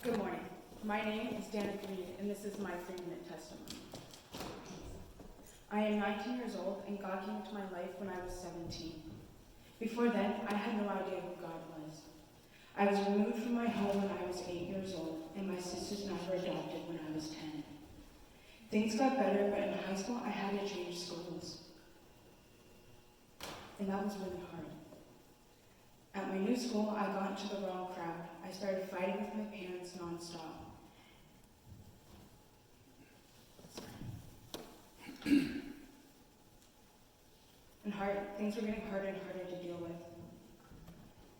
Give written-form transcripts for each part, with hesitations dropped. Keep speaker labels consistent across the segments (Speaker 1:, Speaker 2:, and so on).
Speaker 1: Good morning. My name is Danika R, and this is my 3-minute testimony. I am 19 years old, and God came into my life when I was 17. Before then, I had no idea who God was. I was removed from my home when I was 8 years old, and my sisters and I were adopted when I was 10. Things got better, but in high school, I had to change schools. And that was really hard. At my new school, I got into the wrong crowd. I started fighting with my parents nonstop. Things were getting harder and harder to deal with.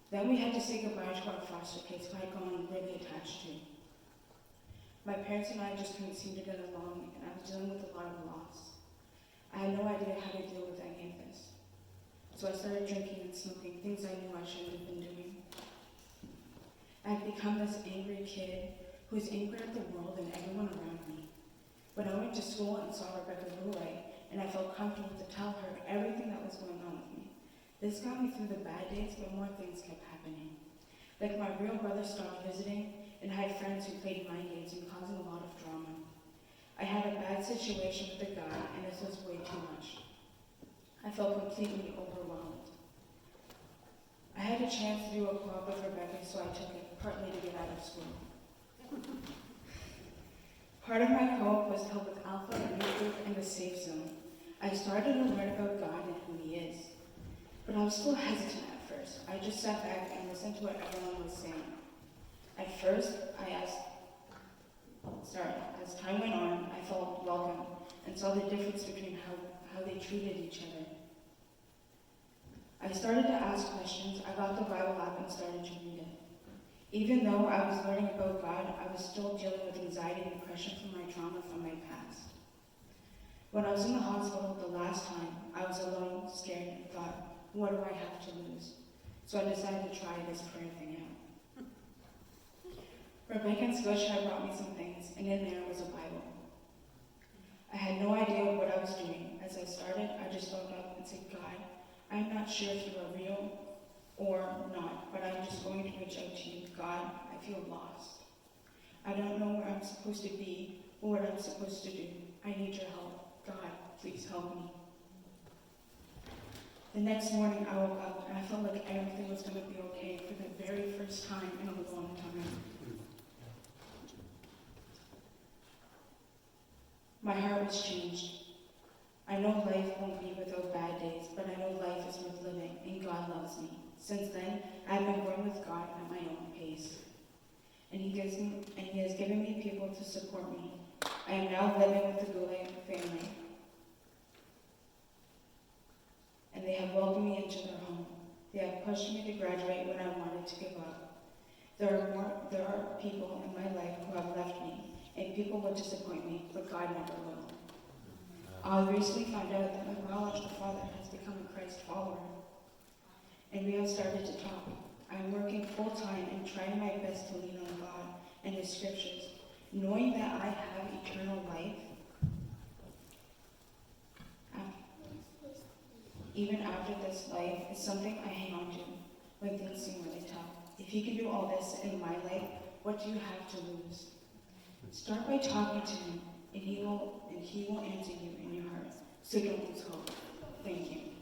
Speaker 1: Then we had to say goodbye to our foster kids who I had grown really attached to. My parents and I just couldn't seem to get along, and I was dealing with a lot of loss. I had no idea how to deal with any of this. So I started drinking and smoking, things I knew I shouldn't have been doing. I had become this angry kid who was angry at the world and everyone around me. When I went to school and saw Rebecca Boulay, and I felt comfortable to tell her everything that was going on with me. This got me through the bad days, but more things kept happening. Like my real brother stopped visiting, and I had friends who played mind games and causing a lot of drama. I had a bad situation with a guy, and this was way too much. I felt completely overwhelmed. I had a chance to do a co-op with Rebecca, so I took it, partly to get out of school. Part of my co-op was to help with Alpha, the youth group, and the Safe Zone. I started to learn about God and who He is. But I was still hesitant at first. I just sat back and listened to what everyone was saying. At first, as time went on, I felt welcome and saw the difference between how they treated each other. I started to ask questions. I got the Bible app and started to read it. Even though I was learning about God, I was still dealing with anxiety and depression from my trauma from my past. When I was in the hospital the last time, I was alone, scared, and thought, what do I have to lose? So I decided to try this prayer thing out. Rebecca and Scotia had brought me some things, and in there was a Bible. I had no idea what I was doing. As I started, I just looked up and said, God, I'm not sure if you are real or not, but I'm just going to reach out to you. God, I feel lost. I don't know where I'm supposed to be or what I'm supposed to do. I need your help. God, please help me. The next morning I woke up and I felt like everything was going to be okay for the very first time in a long time. My heart was changed. I know life won't be without bad days, but I know life is worth living and God loves me. Since then, I've been growing with God at my own pace. And He has given me people to support me. I am now living with the Boulay family. And they have welcomed me into their home. They have pushed me to graduate when I wanted to give up. There are people in my life who have left me, and people will disappoint me, but God never will. I recently found out that my biological father has become a Christ follower, and we have started to talk. I'm working full-time and trying my best to lean on God and His scriptures, knowing that I have eternal life. Even after this life is something I hang on to when things seem really tough. If He can do all this in my life, what do you have to lose? Start by talking to Him, and He will answer you in your heart. So don't lose hope. Thank you.